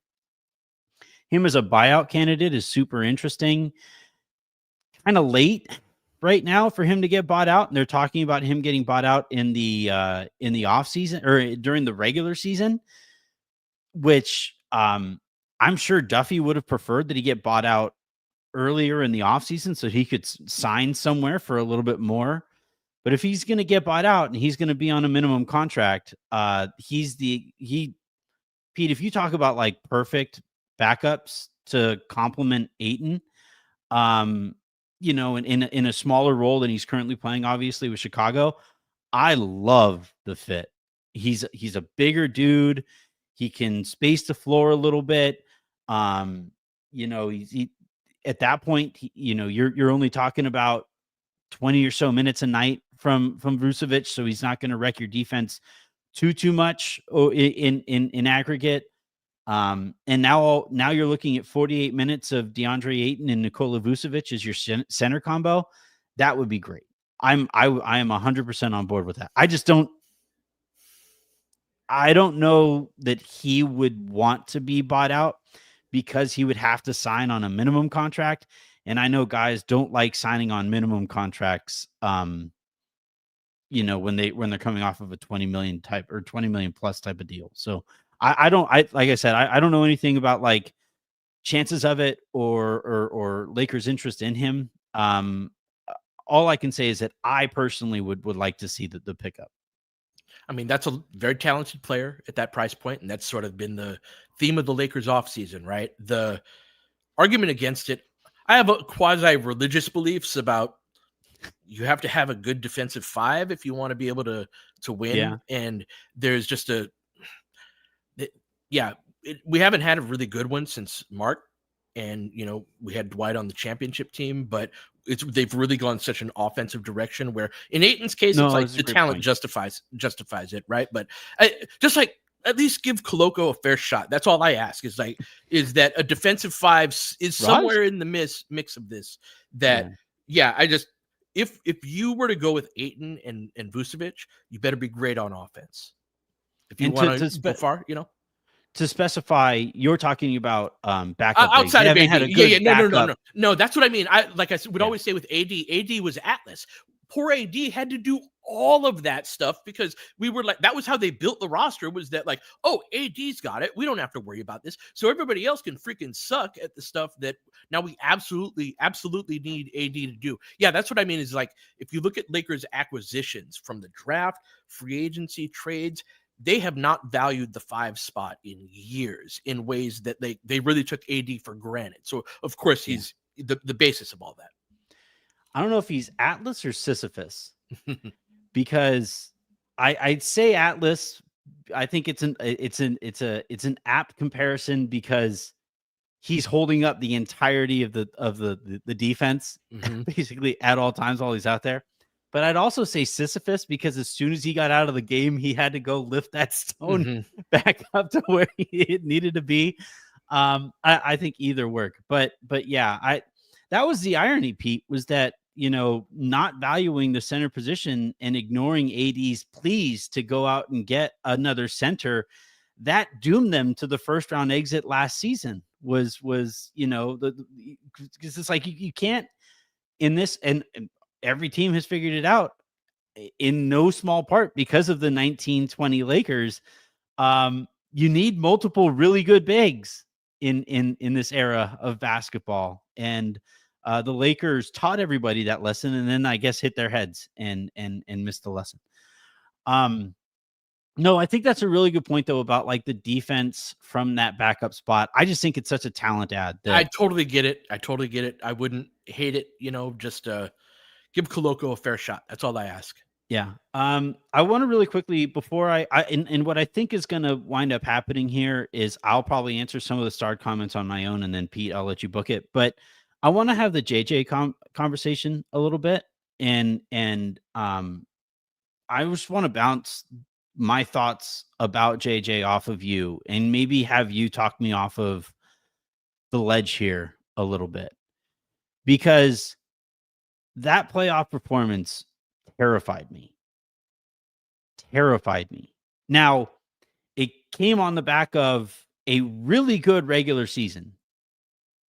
him as a buyout candidate is super interesting. Kind of late right now for him to get bought out, and they're talking about him getting bought out in the off season or during the regular season, which I'm sure Duffy would have preferred that he get bought out earlier in the offseason so he could sign somewhere for a little bit more. But if he's going to get bought out and he's going to be on a minimum contract, Pete, if you talk about like perfect backups to complement Ayton, in a smaller role than he's currently playing, obviously with Chicago, I love the fit. He's a bigger dude. He can space the floor a little bit. He at that point, you're only talking about 20 or so minutes a night from Vucevic, so he's not going to wreck your defense too much in aggregate. And now you're looking at 48 minutes of DeAndre Ayton and Nikola Vucevic as your center combo. That would be great. I am 100% on board with that. I don't know that he would want to be bought out because he would have to sign on a minimum contract. And I know guys don't like signing on minimum contracts. When they're coming off of a 20 million type or 20 million plus type of deal. So I like I said, I don't know anything about like chances of it or Lakers interest in him. All I can say is that I personally would like to see the pickup. I mean, that's a very talented player at that price point, and that's sort of been the theme of the Lakers offseason, right? The argument against it, I have a quasi-religious beliefs about you have to have a good defensive five if you want to be able to win. Yeah. And there's just we haven't had a really good one since Mark. And, we had Dwight on the championship team, but they've really gone such an offensive direction where in Ayton's case, it's like the talent justifies it. Right. But just like, at least give Koloko a fair shot. That's all I ask is that a defensive five is somewhere in the mix of this that, if you were to go with Ayton and Vucevic, you better be great on offense. If you want to go far, To specify, you're talking about backup outside of AD. Had a good No. That's what I mean. I would always say with AD. AD was Atlas. Poor AD had to do all of that stuff because we were like, that was how they built the roster. Was that like, oh, AD's got it. We don't have to worry about this. So everybody else can freaking suck at the stuff that now we absolutely need AD to do. Yeah, that's what I mean. Is like if you look at Lakers acquisitions from the draft, free agency, trades. They have not valued the 5 spot in years in ways that they really took AD for granted. So, of course, he's the basis of all that. I don't know if he's Atlas or Sisyphus because I'd say Atlas. I think it's an apt comparison because he's holding up the entirety of the defense basically at all times while he's out there. But I'd also say Sisyphus because as soon as he got out of the game, he had to go lift that stone back up to where it needed to be. I think either work, but yeah, that was the irony, Pete, was that, not valuing the center position and ignoring AD's pleas to go out and get another center that doomed them to the first round exit last season was, because it's like, you can't in this and every team has figured it out in no small part because of the 1920 Lakers. You need multiple really good bigs in this era of basketball. And the Lakers taught everybody that lesson and then I guess hit their heads and missed the lesson. No, I think that's a really good point though about like the defense from that backup spot. I just think it's such a talent add. I totally get it. I wouldn't hate it, just give Koloko a fair shot. That's all I ask. Yeah. I want to really quickly before and what I think is going to wind up happening here is I'll probably answer some of the starred comments on my own and then Pete, I'll let you book it. But I want to have the JJ conversation a little bit. And I just want to bounce my thoughts about JJ off of you and maybe have you talk me off of the ledge here a little bit because that playoff performance terrified me. Now, it came on the back of a really good regular season.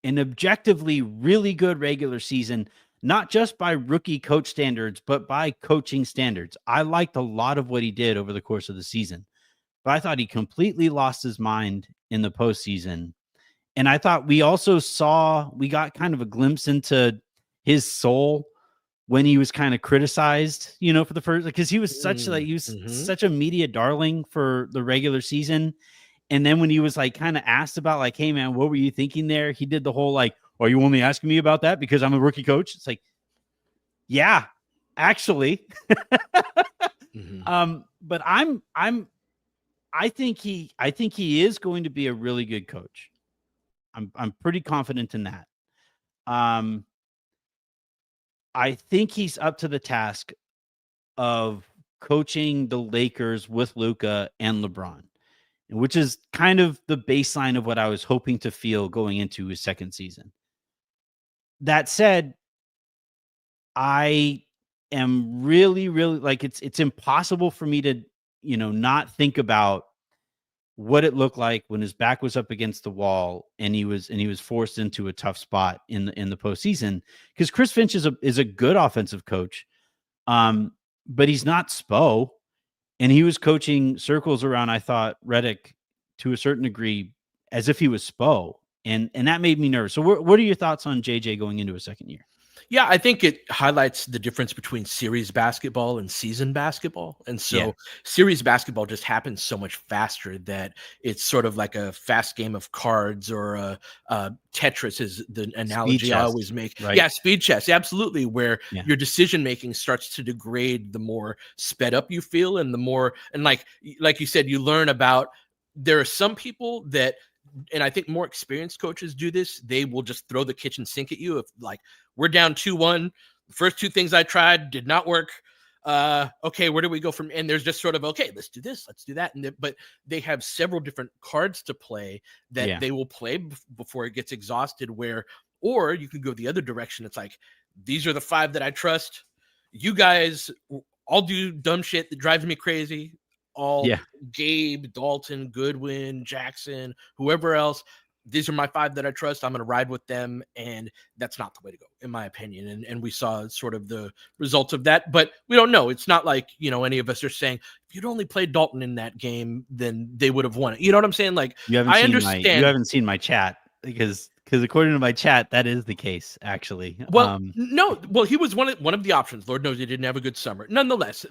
an objectively really good regular season, not just by rookie coach standards, but by coaching standards. I liked a lot of what he did over the course of the season, but I thought he completely lost his mind in the postseason. And I thought we got kind of a glimpse into his soul when he was kind of criticized, for the first, because he was such a media darling for the regular season. And then when he was like kind of asked about like, hey man, what were you thinking there? He did the whole like, are you only asking me about that because I'm a rookie coach? It's like, yeah, actually. But I think he is going to be a really good coach. I'm pretty confident in that. I think he's up to the task of coaching the Lakers with Luca and LeBron, which is kind of the baseline of what I was hoping to feel going into his second season. That said, I am really, really like it's impossible for me to, not think about what it looked like when his back was up against the wall and he was forced into a tough spot in the postseason. Because Chris Finch is a good offensive coach, but he's not Spo, and he was coaching circles around, I thought, Redick to a certain degree as if he was Spo, and that made me nervous. So what are your thoughts on JJ going into a second year? Yeah, I think it highlights the difference between series basketball and season basketball. And so series basketball just happens so much faster that it's sort of like a fast game of cards, or a Tetris is the analogy I always make. Right? Yeah, speed chess. Absolutely. Where your decision making starts to degrade the more sped up you feel, and the more, and like you said, you learn about, there are some people that, and I think more experienced coaches do this, they will just throw the kitchen sink at you. If like, we're down 2-1, the first two things I tried did not work. Okay, where do we go from? And there's just sort of, okay, let's do this, let's do that. But they have several different cards to play that they will play before it gets exhausted, or you can go the other direction. It's like, these are the 5 that I trust. You guys all do dumb shit that drives me crazy. Gabe, Dalton, Goodwin, Jackson, whoever else, these are my 5 that I trust. I'm going to ride with them. And that's not the way to go, in my opinion. And we saw sort of the results of that, but we don't know. It's not like, any of us are saying, if you'd only played Dalton in that game, then they would have won it. You know what I'm saying? Like, you haven't seen my chat, because according to my chat, that is the case, actually. Well, no, he was one of the options. Lord knows he didn't have a good summer. Nonetheless,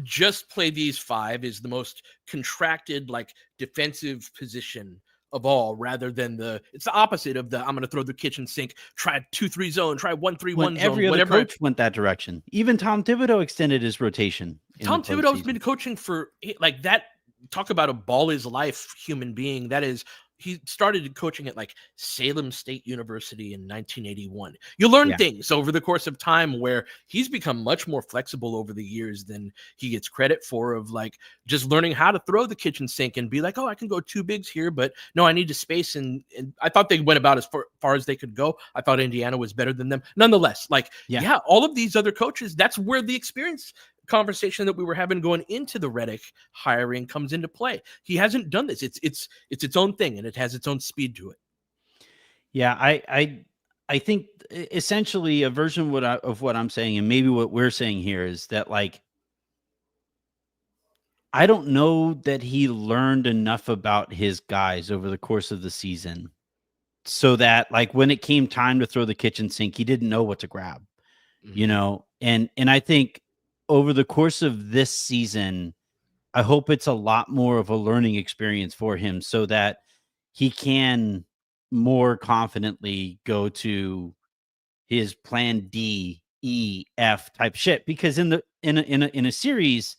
just play these 5 is the most contracted, like, defensive position of all, rather than it's the opposite of I'm going to throw the kitchen sink, try 2-3 zone, try 1-3-1 zone. Every other coach went that direction. Even Tom Thibodeau extended his rotation. Tom Thibodeau's been coaching for like that. Talk about a ball is life human being. That is, he started coaching at like Salem State University in 1981. You learn things over the course of time, where he's become much more flexible over the years than he gets credit for, of like just learning how to throw the kitchen sink and be like, oh, I can go 2 bigs here, but no, I need to space. And I thought they went about as far as they could go. I thought Indiana was better than them. Nonetheless, like, all of these other coaches, that's where the experience conversation that we were having going into the Redick hiring comes into play. He hasn't done this. It's its own thing, and it has its own speed to it. Yeah, I think essentially a version of what I'm saying, and maybe what we're saying here, is that, like, I don't know that he learned enough about his guys over the course of the season, so that, like, when it came time to throw the kitchen sink, he didn't know what to grab, and I think over the course of this season, I hope it's a lot more of a learning experience for him, so that he can more confidently go to his plan D, E, F type shit. Because in a series,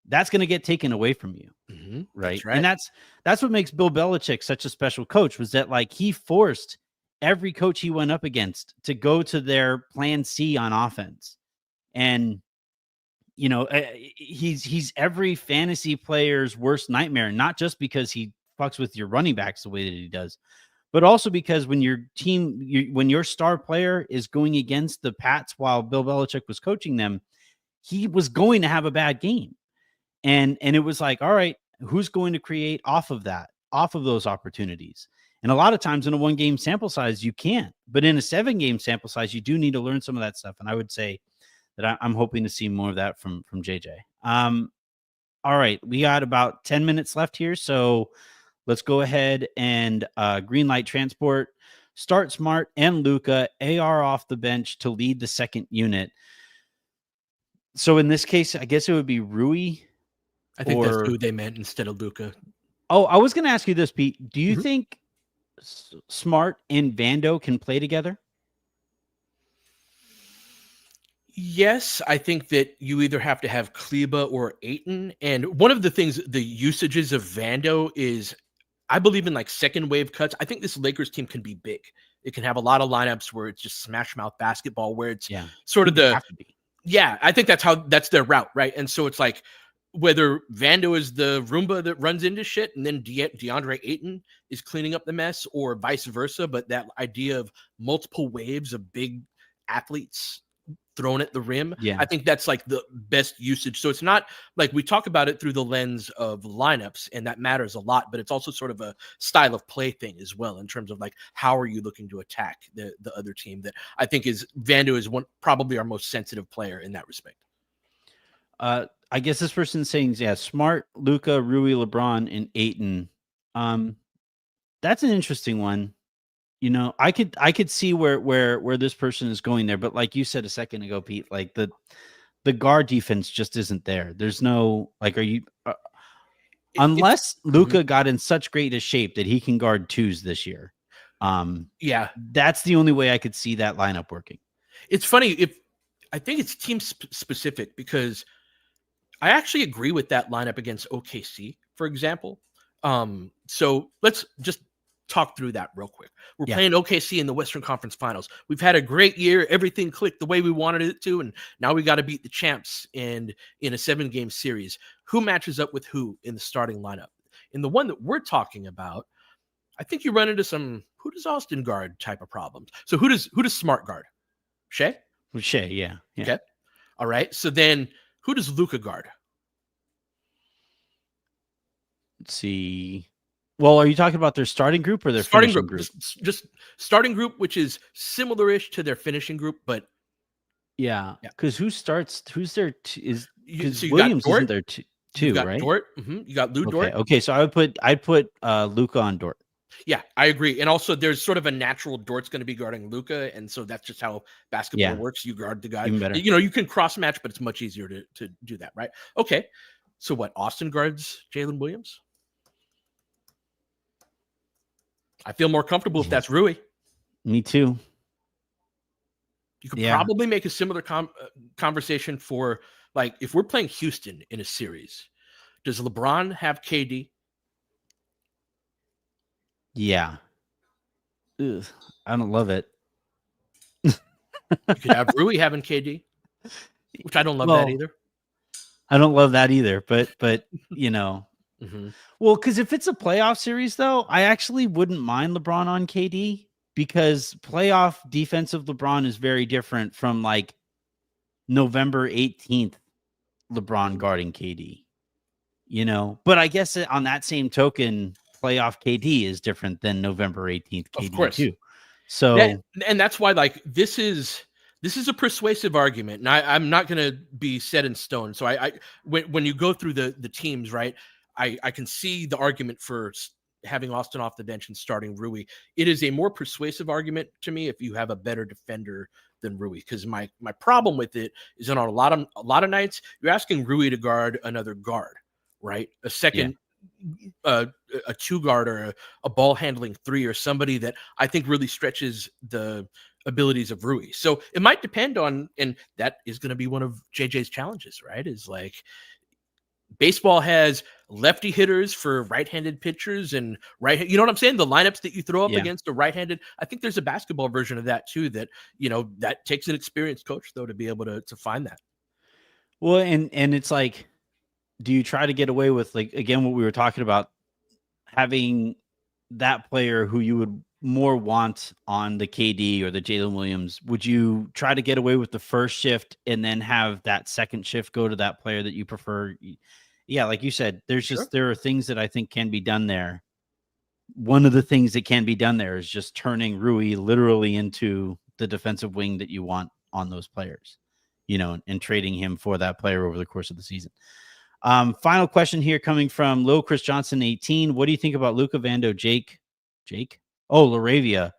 that's going to get taken away from you, right? And that's what makes Bill Belichick such a special coach, was that, like, he forced every coach he went up against to go to their plan C on offense, and he's every fantasy player's worst nightmare, not just because he fucks with your running backs the way that he does, but also because when your star player is going against the Pats while Bill Belichick was coaching them, he was going to have a bad game. And it was like, all right, who's going to create off of those opportunities? And a lot of times in a 1-game sample size, you can't. But in a 7-game sample size, you do need to learn some of that stuff. And I would say that I'm hoping to see more of that from JJ. All right, we got about 10 minutes left here, so let's go ahead and green light transport. Start Smart and Luca, AR off the bench to lead the second unit. So in this case, I guess it would be Rui. I think that's who they meant instead of Luca. Oh, I was going to ask you this, Pete. Do you think Smart and Vando can play together? Yes, I think that you either have to have Kleba or Ayton. And one of the things, the usages of Vando is, I believe in like second wave cuts. I think this Lakers team can be big. It can have a lot of lineups where it's just smash mouth basketball, where it's sort of the, I think that's their route, right? And so it's like, whether Vando is the Roomba that runs into shit and then DeAndre Ayton is cleaning up the mess, or vice versa. But that idea of multiple waves of big athletes thrown at the rim, I think that's like the best usage. So it's not like we talk about it through the lens of lineups, and that matters a lot, but it's also sort of a style of play thing as well, in terms of like, how are you looking to attack the other team? That I think is Vando is probably our most sensitive player in that respect. I guess this person's saying, Smart, Luca, Rui, LeBron, and Ayton. That's an interesting one. You know, I could see where this person is going there, but like you said a second ago, Pete, like the guard defense just isn't there. There's no, like, are you unless Luca got in such great a shape that he can guard twos this year. That's the only way I could see that lineup working. It's funny, I think it's team specific, because I actually agree with that lineup against OKC, for example. So let's just talk through that real quick. We're playing OKC in the Western Conference Finals. We've had a great year. Everything clicked the way we wanted it to, and now we got to beat the champs in a 7-game series. Who matches up with who in the starting lineup? In the one that we're talking about, I think you run into some who does Austin guard type of problems. So who does Smart guard? Shea? Shea, yeah. Okay. All right. So then who does Luca guard? Let's see. Well, are you talking about their starting group or their starting finishing group? Just starting group, which is similar-ish to their finishing group, but because who's there? Because so Williams Dort, isn't there too, right? Dort. You got Lou Dort. Okay, so I'd put Luca on Dort. Yeah, I agree. And also, there's sort of a natural Dort's going to be guarding Luca, and so that's just how basketball works. You guard the guy. Even better. You know, you can cross match, but it's much easier to do that, right? Okay, so what? Austin guards Jalen Williams. I feel more comfortable if that's Rui. Me too. You could probably make a similar conversation for, like, if we're playing Houston in a series, does LeBron have KD? Yeah. Ugh, I don't love it. You could have Rui having KD, which I don't love that either. I don't love that either, but you know. Well, because if it's a playoff series, though, I actually wouldn't mind LeBron on KD, because playoff defensive LeBron is very different from like November 18th LeBron guarding KD, you know. But I guess on that same token, playoff KD is different than November 18th KD, of course, too. So and that's why, like, this is a persuasive argument, and I'm not going to be set in stone. So when you go through the teams, right, I can see the argument for having Austin off the bench and starting Rui. It is a more persuasive argument to me if you have a better defender than Rui, because my problem with it is that on a lot of nights you're asking Rui to guard another guard, right? A second, a 2-guard or a ball handling 3, or somebody that I think really stretches the abilities of Rui. So it might depend on, and that is going to be one of JJ's challenges, right? Is like, baseball has lefty hitters for right-handed pitchers and you know what I'm saying? The lineups that you throw up against a right-handed, I think there's a basketball version of that too, that, you know, that takes an experienced coach though to be able to find that. Well, and it's like, do you try to get away with, like, again, what we were talking about, having that player who you would more want on the KD or the Jalen Williams? Would you try to get away with the first shift and then have that second shift go to that player that you prefer? Yeah, like you said, there's there are things that I think can be done there one of the things that can be done there is just turning Rui literally into the defensive wing that you want on those players, and trading him for that player over the course of the season. Final question here coming from Lil Chris Johnson 18. What do you think about Luca, Vando, Jake? Oh, Laravia,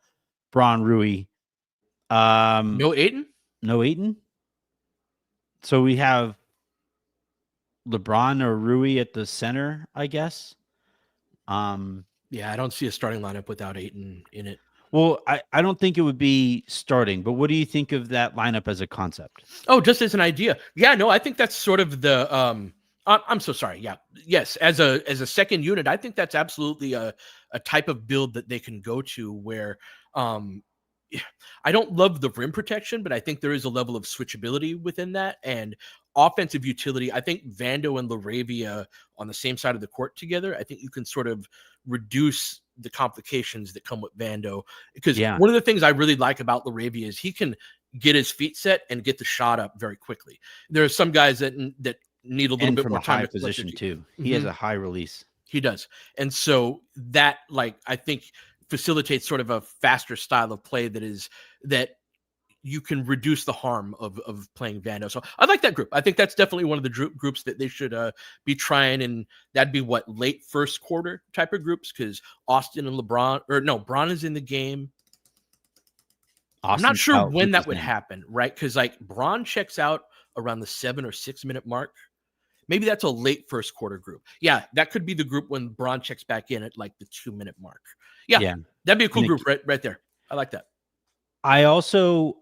Braun, Rui. No Ayton? No Ayton. So we have LeBron or Rui at the center, I guess. Yeah, I don't see a starting lineup without Ayton in it. Well, I don't think it would be starting, but what do you think of that lineup as a concept? Oh, just as an idea. Yeah, no, I think that's sort of the I'm so sorry. Yeah. Yes, as a second unit, I think that's absolutely a type of build that they can go to where I don't love the rim protection, but I think there is a level of switchability within that and offensive utility. I think Vando and Laravia on the same side of the court together, I think you can sort of reduce the complications that come with Vando. Because one of the things I really like about Laravia is he can get his feet set and get the shot up very quickly. There are some guys that need a little bit more time to position too. He has a high release. He does. And so that, I think facilitates sort of a faster style of play that you can reduce the harm of playing Vando. So I like that group. I think that's definitely one of the groups that they should be trying. And that'd be late first quarter type of groups, because Austin and Bron is in the game. I'm not sure when that would happen, right? Because Bron checks out around the 7 or 6 minute mark. Maybe that's a late first quarter group. Yeah, that could be the group when Bron checks back in at the 2 minute mark. Yeah, that'd be a cool group right there. I like that. I also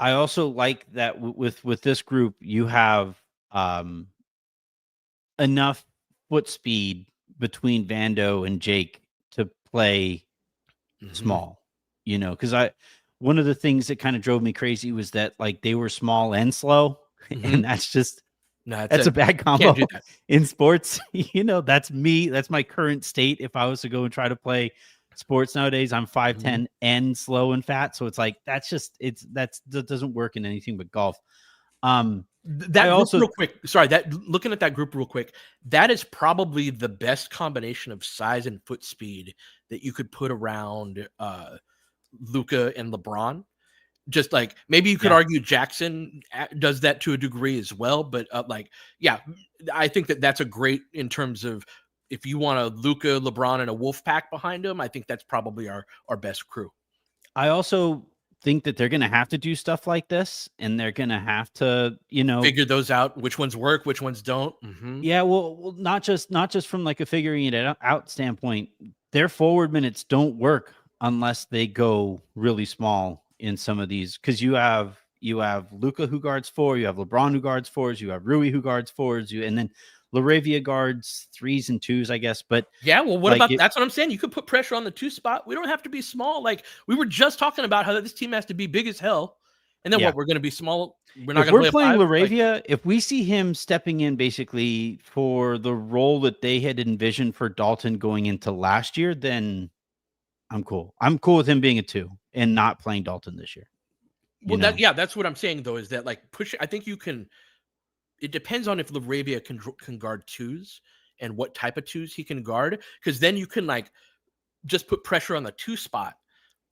like that with this group, you have enough foot speed between Vando and Jake to play small, because one of the things that kind of drove me crazy was that they were small and slow, and that's just that's a bad combo in sports. That's me. That's my current state. If I was to go and try to play sports nowadays, I'm 5'10" and slow and fat. So it's that doesn't work in anything but golf. Real quick. Sorry, looking at that group real quick, that is probably the best combination of size and foot speed that you could put around Luca and LeBron. Just maybe you could argue Jackson does that to a degree as well, but I think that's a great in terms of if you want a Luca, LeBron, and a wolf pack behind him. I think that's probably our best crew. I also think that they're going to have to do stuff like this, and they're going to have to, figure those out, which ones work, which ones don't. Yeah, well, not just from a figuring it out standpoint. Their forward minutes don't work unless they go really small in some of these, because you have Luca who guards 4, you have LeBron who guards 4s, you have Rui who guards 4s, and then Laravia guards 3s and 2s, I guess. But yeah, well, what about that's what I'm saying. You could put pressure on the 2 spot. We don't have to be small. We were just talking about how this team has to be big as hell, and then we're going to be small. We're not going to play Laravia. If we see him stepping in basically for the role that they had envisioned for Dalton going into last year, then I'm cool. I'm cool with him being a 2 and not playing Dalton this year. Well, that's what I'm saying though, is that push. I think you can. It depends on if Laravia can guard 2s and what type of 2s he can guard, because then you can just put pressure on the 2 spot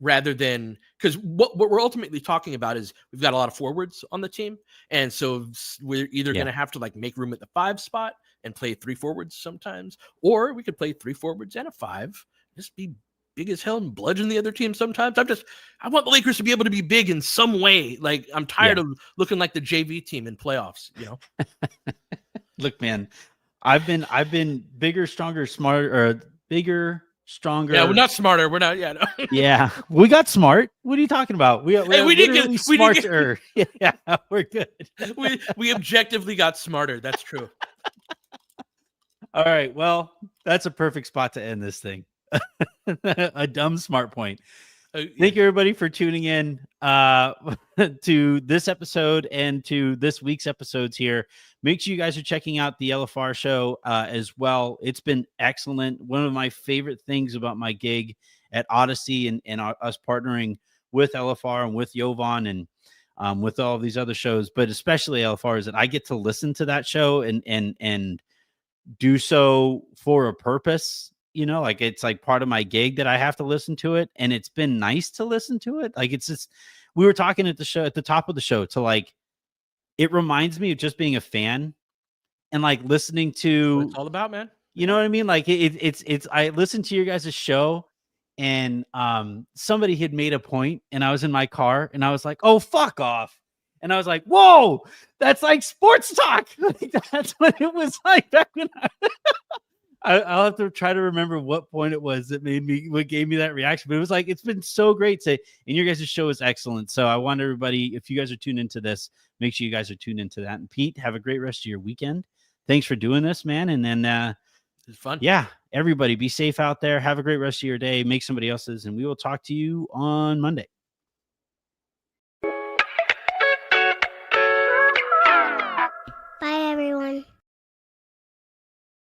rather than, because what we're ultimately talking about is we've got a lot of forwards on the team, and so we're either going to have to make room at the 5 spot and play 3 forwards sometimes, or we could play 3 forwards and a 5, just be big as hell and bludgeon the other team sometimes. I want the Lakers to be able to be big in some way. I'm tired of looking like the JV team in playoffs, Look, man, I've been bigger, stronger, smarter, or bigger, stronger. Yeah, we're not smarter. We're not. Yeah, no. Yeah, we got smart. What are you talking about? We did get smarter. Yeah, we're good. we objectively got smarter. That's true. All right. Well, that's a perfect spot to end this thing. A dumb smart point. Thank you everybody for tuning in to this episode and to this week's episodes here. Make sure you guys are checking out the LFR show as well. It's been excellent. One of my favorite things about my gig at Odyssey and us partnering with LFR and with Jovan and with all of these other shows, but especially LFR, is that I get to listen to that show and do so for a purpose. like it's like part of my gig that I have to listen to it. And it's been nice to listen to it. Like it's just, we were talking at the top of the show to like, it reminds me of just being a fan and like listening to, what it's all about, man. you know what I mean? Like it's, I listened to your guys' show and somebody had made a point and I was in my car and I was like, oh, fuck off. And I was like, whoa, that's like sports talk. Like, that's what it was like back when I'll have to try to remember what point it was that what gave me that reaction. But it was like, it's been so great and your guys' show is excellent. So I want everybody, if you guys are tuned into this, make sure you guys are tuned into that. And Pete, have a great rest of your weekend. Thanks for doing this, man. And then, it's fun. Yeah, everybody be safe out there. Have a great rest of your day. Make somebody else's. And we will talk to you on Monday.